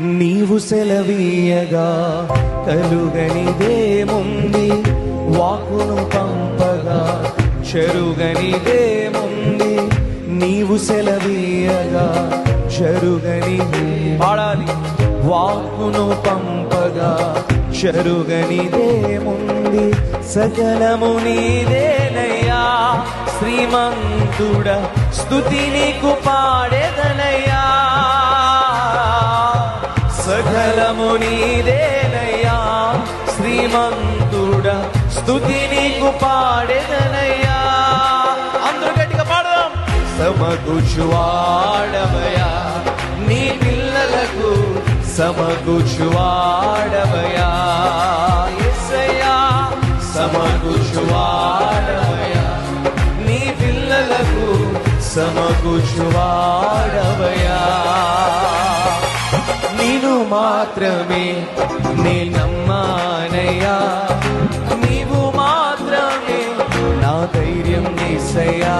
నీవు సెలవీయగా కలుగనిదేముంది, వాక్కును పంపగా చెరుగనిదేముంది. నీవు సెలవీయగా చెరుగని పాడాలి, వాక్కును పంపగా చెరుగనిదేముంది. సకలము నీదేనయ్యా శ్రీమంతుడ, స్తుతి నీకు పాడెదనయ్యా. సకలము నీదేనయ్యా శ్రీమంతుడ, స్తుతి నీకు పాడెదనయ్యా. అందరూ గట్టిగా పాడదాం. సమకూర్చువాడవయ్యా నీ పిల్లలకు, సమకూర్చువాడవయ్యా యేసయ్యా, సమకూర్చువాడవయ్యా నీ పిల్లలకు, సమకూర్చువాడవయ్యా. నీను మాత్రమే నే నమ్మానయ్యా, నీవు మాత్రమే నా ధైర్యం యేసయ్యా.